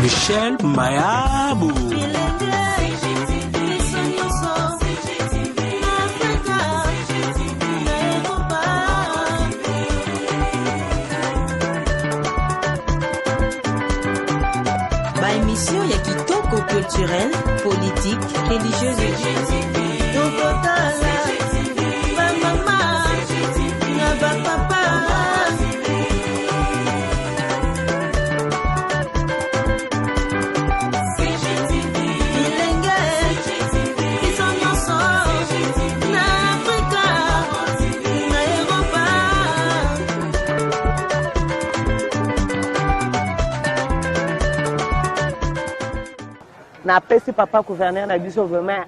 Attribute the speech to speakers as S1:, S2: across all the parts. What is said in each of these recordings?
S1: Michel Mayabou.
S2: Émission ya kitoko culturelle, politique, religieuse et
S3: na pesi papa gouverneur na biso vraiment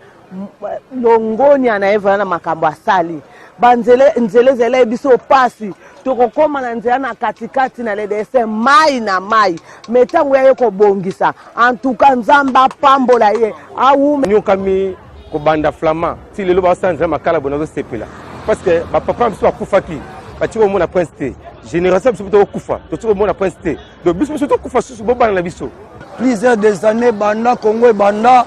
S3: longoni anaeva na makambo asali banzele nzele biso pasi tokokoma na nzela na katikati na ledese mai na mai metango yaye kobongisa en tout cas nzamba pambola ye awu
S4: nyokami ko banda flama ti lelo ba sanza makala bonazo sepela parce que ba papa biso akufaki batiko mona prince te génération biso to kufa to mona prince te donc biso to kufa susu bo bana na biso
S5: plusieurs des années banda Congo et banda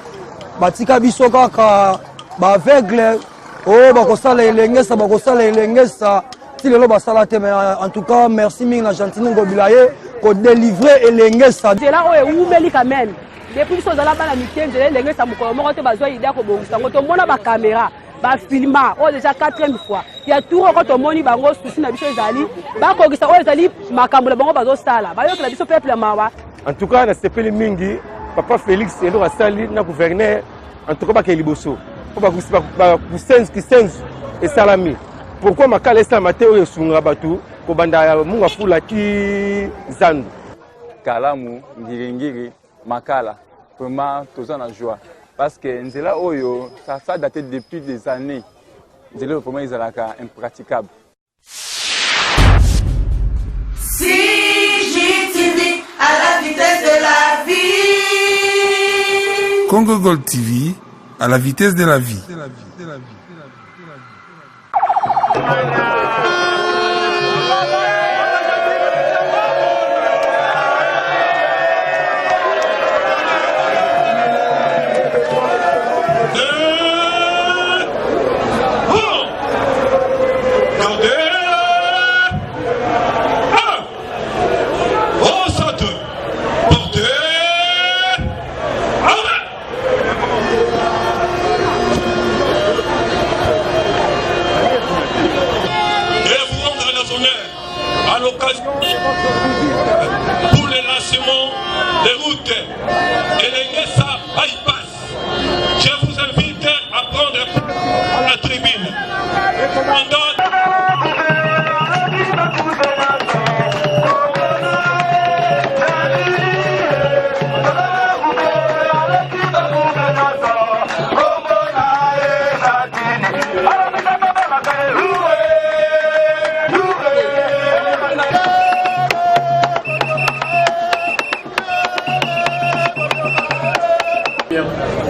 S5: batika biso kaka ba aveugle oh bakosala elengesa ti lelo basala te mais en tout cas merci mingi na gentine ngobilaye ko délivrer elengesa
S3: là o eumeli quand même depuis biso zala bana mitenze elengesa mukolo moko te bazwa idée ko bongisa ngoto mona ba caméra ba filma o déjà 4e fois ya tour ko to moni bango souci na biso ezali ba ko gisa o ezali makambo na bango bazo sala ba yo la biso peuple mawa.
S4: En tout cas, na sepeli mingi, papa Félix endo asali na gouverneur en tout cas ba keliboso. Ba kusenz et salami. Pourquoi makala esa mateo yesunga batu ko banda munga fula ki zandu.
S6: Kalamu ngiri makala vraiment toza na joie parce que nzela oyo ça daté depuis des années. Nzela vraiment izalaka impraticable.
S7: À la vitesse de la vie.
S8: Congo Gold TV, à la vitesse de la vie.
S9: Pour le lancement des routes et les Nessa bypass, je vous invite à prendre la tribune.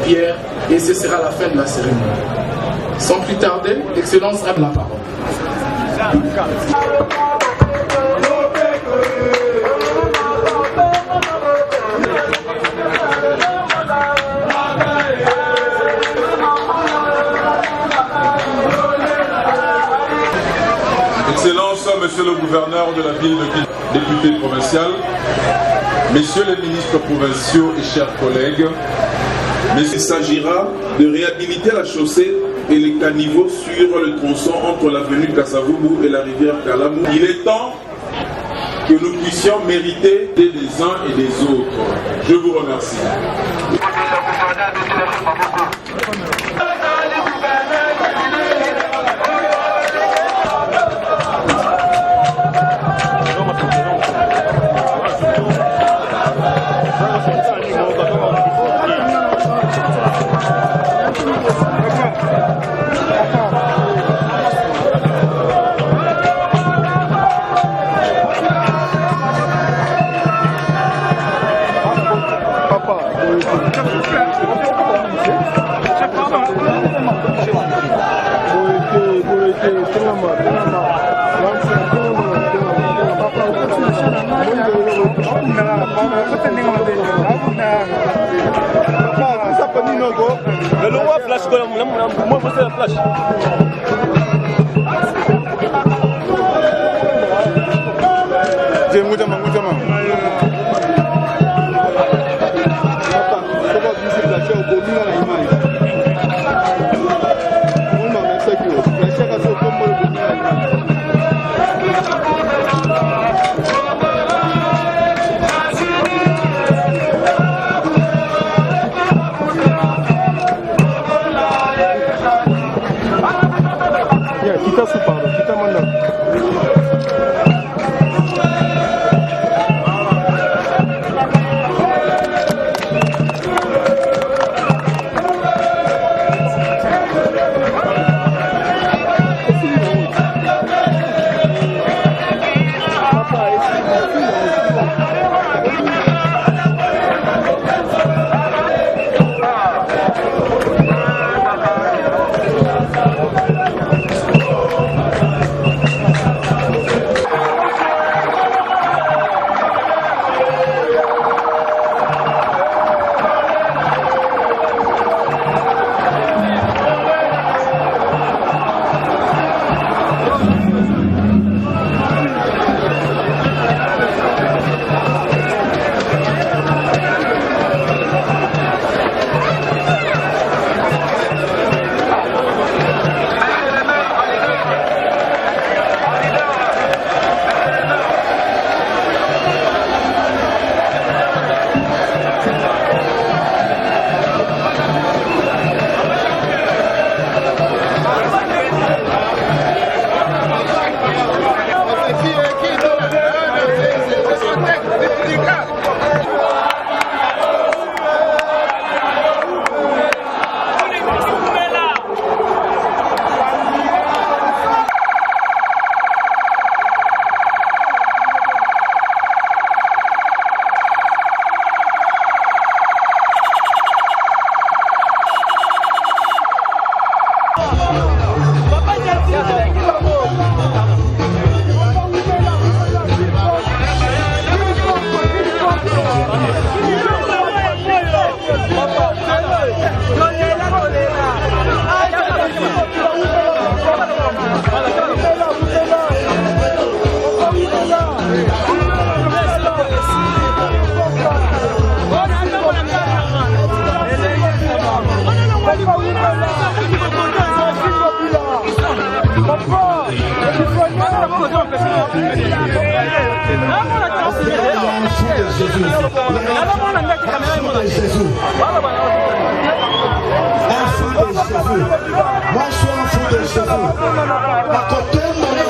S10: Pierre, et ce sera la fin de la cérémonie. Sans plus tarder, l'Excellence a la parole.
S11: Excellence, Monsieur le gouverneur de la ville de Kinshasa, député provincial, Messieurs les ministres provinciaux et chers collègues, il s'agira de réhabiliter la chaussée et les caniveaux sur le tronçon entre l'avenue Kasavubu et la rivière Kalamu. Il est temps que nous puissions mériter des uns et des autres. Je vous remercie.
S12: Moi je suis un fou de cheveux. Ma copine dans les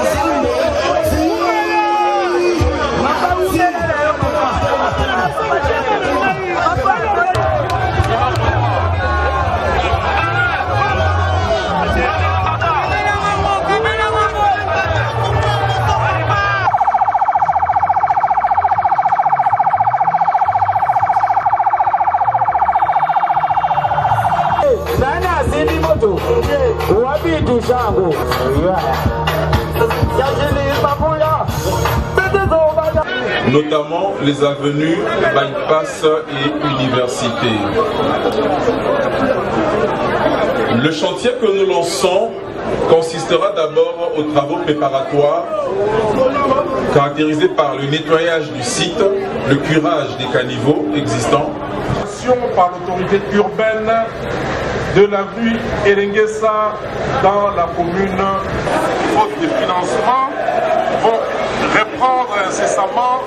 S11: notamment les avenues Bypass et Université. Le chantier que nous lançons consistera d'abord aux travaux préparatoires caractérisés par le nettoyage du site, le curage des caniveaux existants.
S9: Par l'autorité urbaine de la rue Elenguessa dans la commune, faute de financement, vont reprendre incessamment.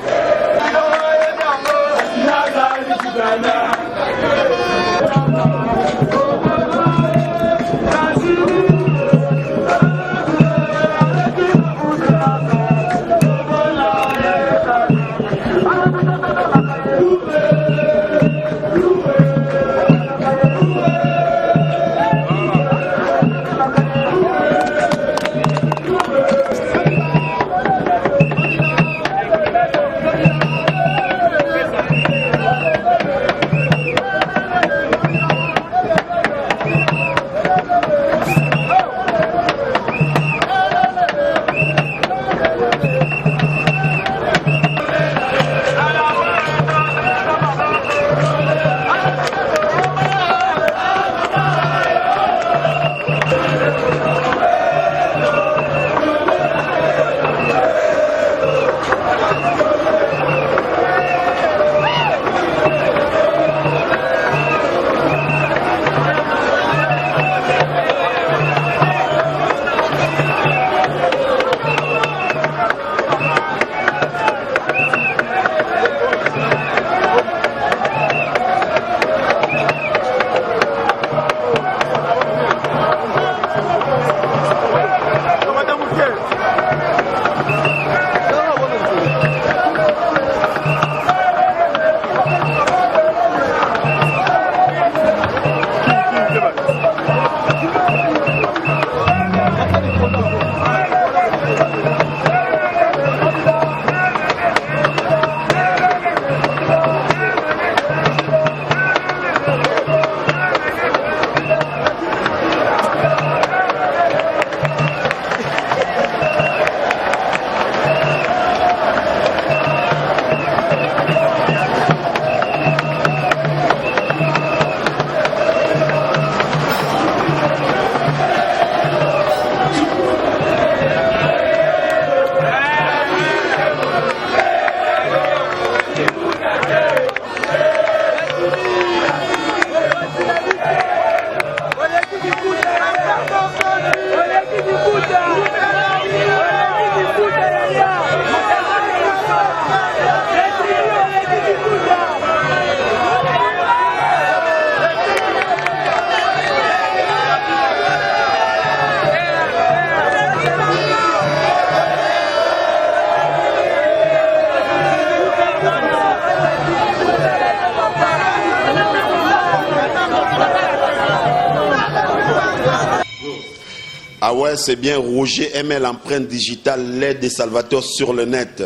S13: Ah ouais, c'est bien. Roger aimait l'empreinte digitale, l'aide des Salvatore sur le net.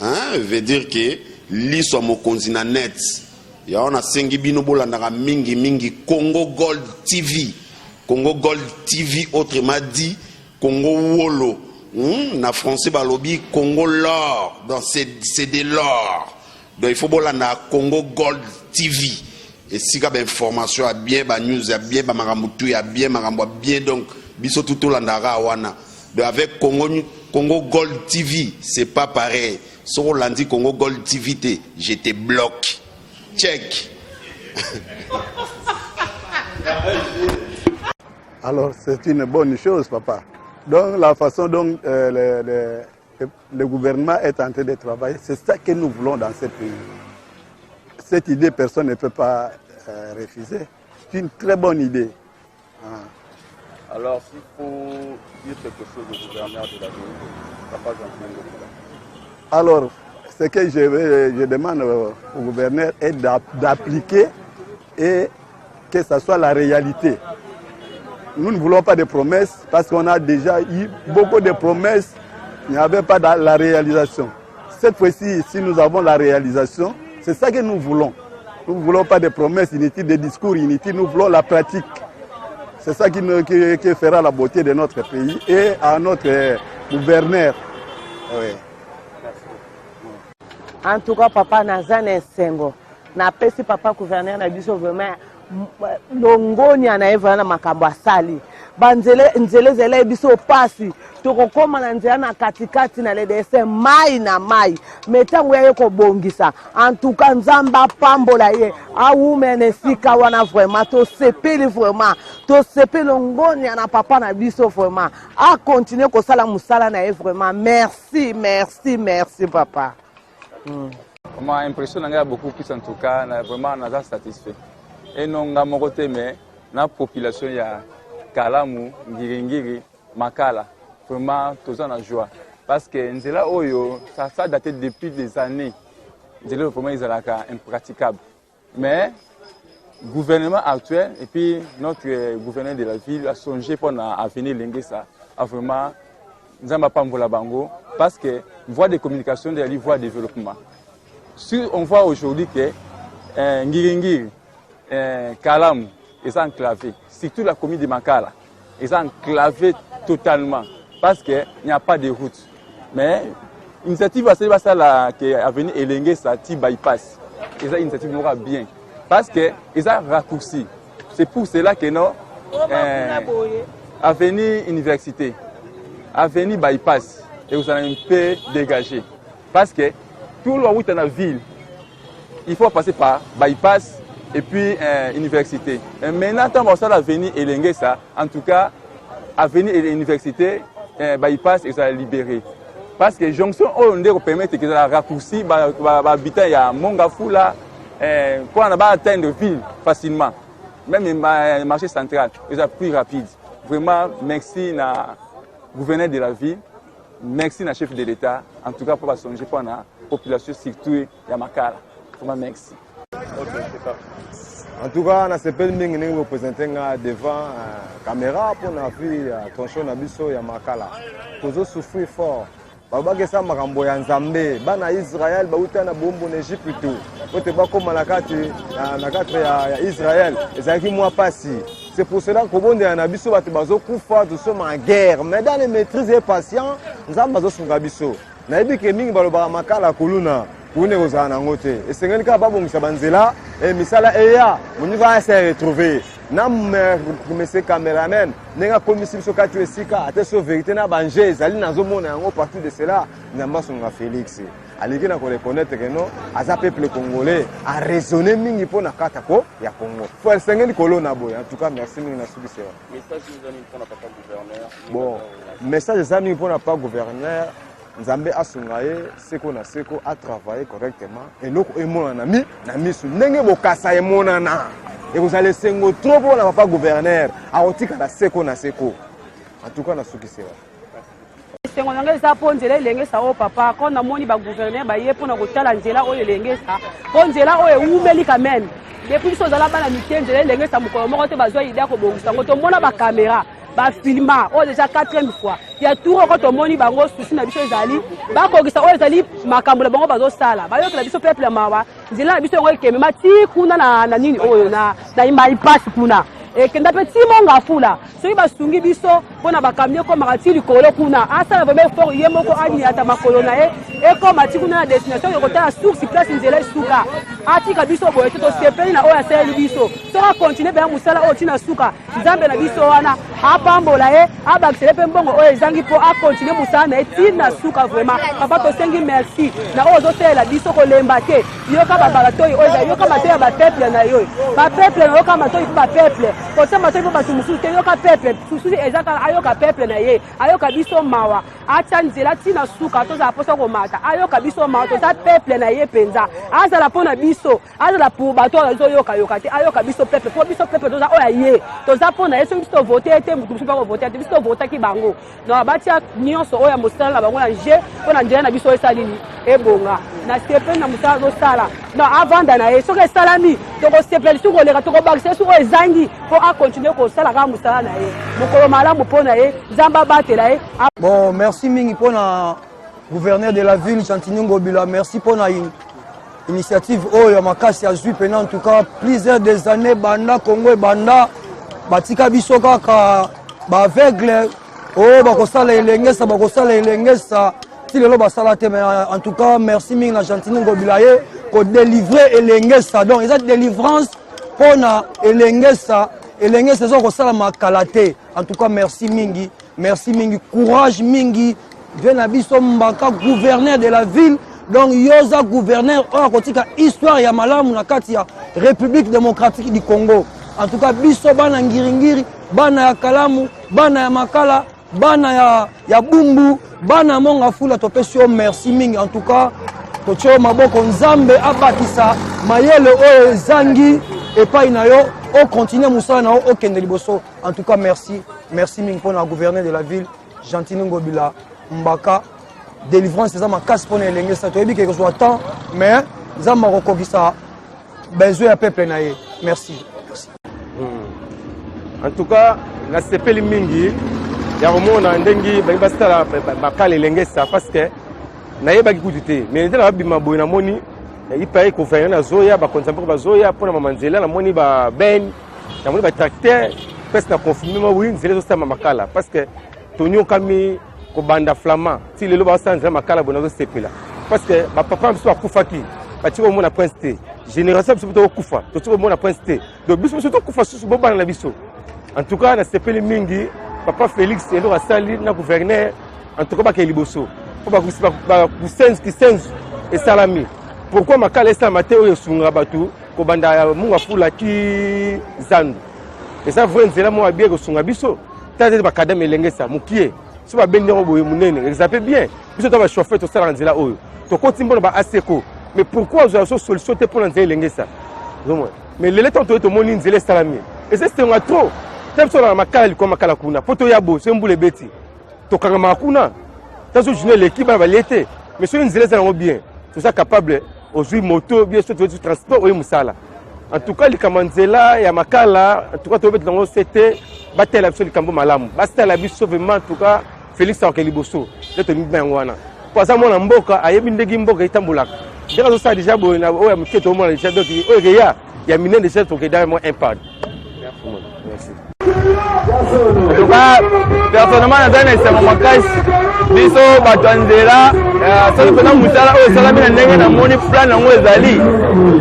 S13: Hein? Veut dire que l'ISO mokonzi na net. Ya on a sengi bino bolandaka mingi mingi Congo Gold TV. Congo Gold TV, autrement dit Congo Wolo. Na français balobi Congo l'or. Donc c'est de l'or. Donc il faut bolanda Congo Gold TV. Et si il y a information, il y a bien news, il y a bien il y a bien donc biso tout landara wana. Donc avec Congo Gold TV, c'est pas pareil. Si on l'a dit Congo Gold TV, je te bloque. Check.
S14: Alors c'est une bonne chose, papa. Donc la façon dont le gouvernement est en train de travailler, c'est ça que nous voulons dans ce pays. Cette idée, personne ne peut pas refuser. C'est une très bonne idée. Ah.
S6: Alors, s'il faut dire quelque chose au gouverneur de la ville, papa Jean-Pierre.
S14: Alors, ce que je demande au gouverneur est d'appliquer et que ce soit la réalité. Nous ne voulons pas de promesses parce qu'on a déjà eu beaucoup de promesses, il n'y avait pas la réalisation. Cette fois-ci, si nous avons la réalisation, c'est ça que nous voulons. Nous ne voulons pas de promesses inutiles, de discours inutiles, nous voulons la pratique. C'est ça qui fera la beauté de notre pays et à notre gouverneur. Oui.
S3: En tout cas, papa Nazane Sengo. Na pesi papa gouverneur na biso vraiment longoni anaeva na makambo asali. Nzele biso pasi. Tokokoma na nzela na katikati na ledese mai na mai. Metango ya ko bongisa. En tout cas nzamba pambola ye. Awume nesika wana vraiment to sepeli vraiment. To sepeli longoni na papa na biso vraiment. A continuer ko sala musala na ye vraiment. Merci, merci, merci papa.
S6: Ma impression n'a beaucoup plus en tout cas, vraiment n'a satisfait. Et non n'a mon côté mais la population ya Kalamu, Ngiringiri, Makala, vraiment tous en joie. Parce que Nzela Oyo, ça daté depuis des années. Nzela vraiment ils impraticable. Mais le gouvernement actuel et puis notre gouverneur de la ville a songé pour venir Lengesa a vraiment Nzamba Pambola Bango parce que voie de communication de la voie de développement. Si on voit aujourd'hui que Ngiringiri, Kalamu, ils sont enclavés, surtout la commune de Makala, ils sont enclavés totalement parce qu'il n'y a pas de route. Mais l'initiative qui est venue élenger ça, qui bypass, ils ont une initiative bien parce qu'ils ont raccourci. C'est pour cela que nous, avenue université, avenue bypass, et vous allez un peu dégager. Parce que tout le route dans la ville, il faut passer par bypass et puis université. Et maintenant, quand on va venir élenger ça, en tout cas, avenue et université, bypass, ils sont libérés. Parce que jonction, on doit permettre qu'ils aient raccourci, habitant, il y a Mongafula, pour atteindre la ville facilement. Même le marché central, ils sont plus rapides. Vraiment, merci à gouverneur de la ville, merci à chef de l'État, en tout cas pour songer pour la population surtout Yamakala. Vraiment merci.
S15: En tout cas, on a cette mingi nous représenter devant la caméra pour la vie attention na biso Yamakala. Tous souffrir fort. Babake sa makambo ya Nzambe, bana Israël ba utana bombo na Egypte tout. Pote ba koma na kati ya Israël, ezaki moi pasi. C'est pour cela que bonde na biso bato bazo kufa, nous sommes en guerre. Mais dans les maîtrises et patients, Nzambe bazo sunga biso. Na yebi ke mingi baloba Makala kuluna. Kune kozala nango te. Esengeli ka babongisa banzela et misala eya, moni va se retrouver. Na monsieur cameraman, nenga komisi biso kati esika ate so vérité na banje ezali nazomona yango partout de cela, Nzamba songa Félix. Aliki na ko reconnaître que non, aza peuple congolais a raisonné mingi pona katako ya Congo. Faut esengeli kolona boy. En tout cas, merci mingi na subisi.
S6: Message nous ami pona papa gouverneur.
S15: Bon, message zami pona papa gouverneur. Nzambe asungaye seko na seko a travailler correctement et nous emona na misu ndenge bokasa emona na et vous allez sengo trop pour la papa gouverneur a otika na seko en tout cas na sukise
S16: sengo nanga za ponzela elenge sa o papa quand na moni ba gouverneur ba ye pona ko tala nzela o elenge sa ponzela o e umeli quand même depuis so za la bana mitenzela elenge sa mukolo moko te bazwa idea ko bongisa ngo to mona ba caméra bafilma oyo déjà 4e fois ya tour oko tomoni bango susi na biso ezali bakokisa oyo ezali makambo na bango bazosala bayokela biso peuple mawa nzela na biso yango ekemema ti kuna na nini oyo na maipasi kuna ekenda mpe ti monga fula soki basungi biso mpona bakamio ekomaka ti likolo kuna asala vraimen effort ye moko aliata makolo na ye ekoma ti kuna na destination oyo kotala source place nzela esuka atika biso boye te tosepeli na oyo asaleli biso soki akontinue mpe ya mosala oyo ntina suka nzambe na biso wana apambola ye abakisele mpe mbongo oyo ezangi mpo akontinue mosala na ye ntina suka vraimen papa tosengi merci na oyo ozosalela biso kolemba te yoka babalatoi oyo ezali yoka matoi ya bapeple na yo bapeple na yoka matoi mpo bapeple kosa matoi mpo bato mosusu te yoka peple sususi eza kaka ayoka peple na ye ayoka biso mawa atya nzela ntina suka tozala mposa komata ayoka biso mawa toza peple na ye mpenza azala mpo na biso azala pour bato oyo ezoyokayoka te ayoka biso peple mpo biso peple toza oyo aye toza mpo na ye soki biso tovote ete motu mosusu mpa kovote te biso tovotaki bango donc batia nyonso oyo ya mosala na bango na je mpo na nzela na biso oyo esalini ebonga na sepeli na mosala azosala donc avanda na ye soki esalami tokosepeli soki koleka tokobakisa ye soki oyo ezangi mpo akontinue kosala kaka mosala na ye mokolo malamu mpo na ye nzambe abatela ye.
S5: Bon, merci mingi pour la gouverneur de la ville Chantini Ngobila, merci pour la initiative oyo makasi azwi pena en tout cas plusieurs des années banda Congo et banda batika biso kaka ba aveugle oh bakosala elengesa ti lelo basala te mais en tout cas merci mingi na Chantini Ngobila ye ko délivrer elengesa donc eza délivrance pona elengesa zo kosala makala te en tout cas merci mingi courage mingi vient à biso mbaka gouverneur de la ville donc yoza gouverneur oyo akotika histoire ya malamu na kati ya République démocratique du Congo en tout cas biso bana ngiringiri bana ya Kalamu bana ya Makala bana ya Bumbu bana monga fula topesi yo merci mingi en tout cas tocho maboko nzambe abakisa mayele oyo ezangi epai na yo o continuer musala na o kende liboso en tout cas merci mingi pour la gouverneur de la ville Chantini Ngobila mbaka délivrance eza makasi mpona elengesa toyebi ke kozwa temps mais nzambe akokokisa besoin ya peuple na ye merci.
S4: En tout cas nasepeli mingi ya komona ndenge bangi basala makala elengesa parce que nayebaki kutu te mais nzela babima boye namoni ipaye gouverneur na zoya bakonsampe bazoya mpona mama nzela namoni babene namoni batracteur presque na confirme oui nzela ezosala makala parce que tonyokami kobanda flama ti lelo basala nzela makala boye nazosepela parce que bapapa biso bakufaki bati komona prince te génération biso tokokufa toti komona prince te donc biso biso tokufa susu bobana na biso en tout cas nasepeli mingi papa Félix eloko asali na gouverneur en tout cas bakei liboso po bakusenzu esalami pourquoi makala esalama te oyo esungaka bato kobanda munga fula ki zandu eza vrai nzela moko abie kosunga biso tete bakadame elengesa mokie so babendi yango boye monene exemple bien biso to bachauffeur tosalaka nzela oyo tokoti mbona baaseko mais pourquoi ozala so solution te mpona nzela elengesa mais lelo ntango toye tomoni nzela esalami eza esenga trop te biso olaka makala likwa makala kuna mpo toya bo so mbula ebeti tokangamaka kuna taso journée eleki bana balie te mais soki nzela eza yango bien toza capable ozwi moto bien sûr toyei transport oyo mosala en tout cas likambo nzela ya makala en tout cas tobetela yango sete batela biso likambo malamu basala biso vraiment en tout cas Félix akoke liboso nde tolingi yango wana po aza mwana mboka ayebi ndenge mboka etambolaka ndenge azosala déjà boye na oyo ya moke tomona déjà donc oyo ekeya ya minene déjà tokeda mo impad merci.
S6: En tout cas, personnellement, naza na esengo makasi biso bato ya nzela soki mpena mosala oyo esalami na ndenge namoni plan yango ezali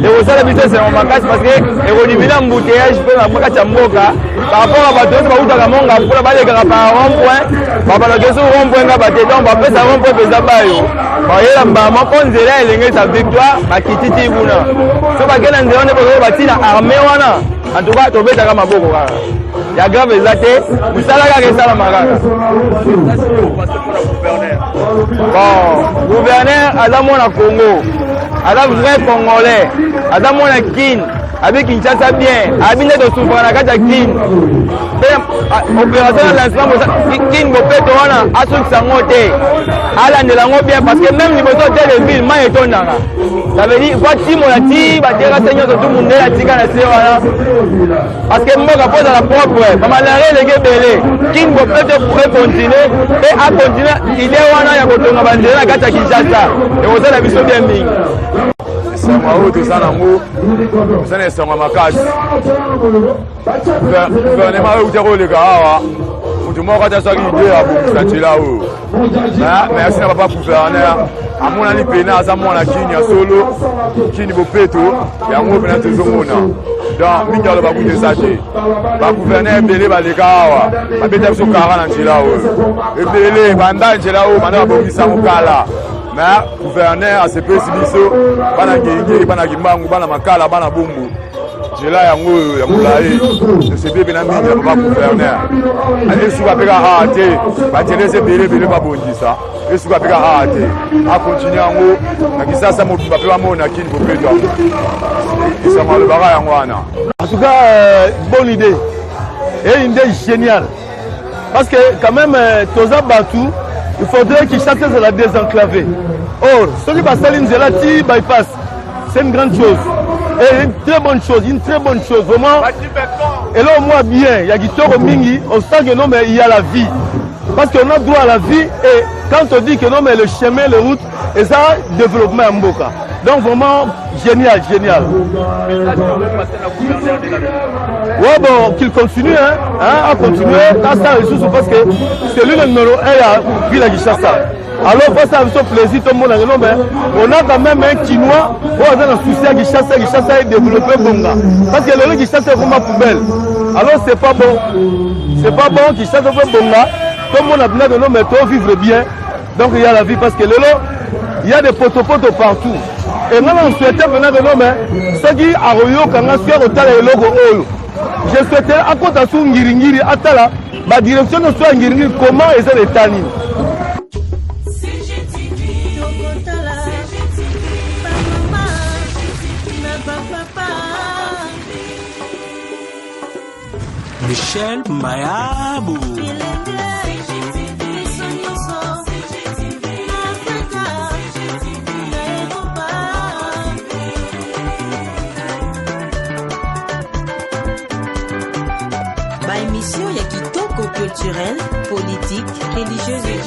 S6: ekosala biso esengo makasi parce que ekodimina mbuteyage mpe na kati ya mboka par rapport a bato nyonso bautaka monga mpona balekaka par rond-point babalaki so rond-point nga bate donc bapesa rond-point mpenza bayo bayela mbama mpo nzela elengesa victoire bakititi kuna so bakenda nzela wana bokoyo batina armé wana en tout cas tobetaka maboko kaka ya grave eza te mosala kaka esalama kaka bon gouverneur aza mwana Congo aza vrai congolais aza mwana kine
S15: avec Kinshasa bien abinde to souffra na kati ya kin opération de lancement kin bopeto wana asukisa ngo te alandela ngo bien parce que même liboso te le ville ma etondaka ça veut dire quoi timo la ti bateka seigneur tout monde la tika na se wana parce que mboka poza la propre ba malare lege belé kin bopeto pour continuer et à continuer idée wana ya kotonga bandela na kati ya Kinshasa et ozala biso bien mingi sango oyo toza nango toza na esango makasi gouvernement oyo utaka oleka awa moto moko ata azwaki ide ya bongisa nzela oyo merci na papa gouverneur amonani pena aza mwana kini ya solo kini bopeto yango pena tozomona donc mingi aloba kuta eza te bagouverneur ebele baleka awa babeta biso kara na nzela oyo ebele banda nzela oyo banda babongisango kala mais gouverneur asepesi biso bana ngengeri bana kimbangu bana makala bana bumbu nzela yango ya molayi tosebi pena mingi ya papa gouverneur esuka apeka aa te batelese ebele babongisa esuka apeka aa te akontinue yango na kisasa mobimba mpe bamona kini bopeto yango esango alobaka yango wana
S4: en tout cas bonne idée et une idée géniale parce que quand même toza batu il faudrait qu'ils chassent la désenclaver. Or, celui qui va nzela ti bypass, c'est une grande chose. Et une très bonne chose, vraiment. Et là, au moins bien, il y a Gitoro Mingi, on sent que non, mais il y a la vie. Parce qu'on a droit à la vie, et quand on dit que non, mais le chemin, les routes, et ça, développement en Mboka. Donc vraiment, génial. Ouais, bon, qu'il continue, à continuer, dans sa ressource, parce que c'est lui le numéro 1 à Ville Kinshasa. Alors, pour ça, c'est plaisir, tout le monde, on a quand même un Chinois, on a un souci à Kinshasa est développé Bonga. Parce que le Kinshasa est vraiment poubelle. Alors, c'est pas bon, Kinshasa est Bonga. Tout le monde a besoin de nous, mais tout vivre bien. Donc, il y a la vie, parce que il y a des poteaux partout. Et moi, on souhaitait venir de l'homme, ce qui a royo quand on fait autant de logo. Je souhaitais, à côté de son Ngiringiri, à Tala, ma direction de soit Ngiringiri, comment est-ce que les tanines?
S1: Michel Mayabou.
S2: Émission ya kitoko culturelle, politique, religieuse et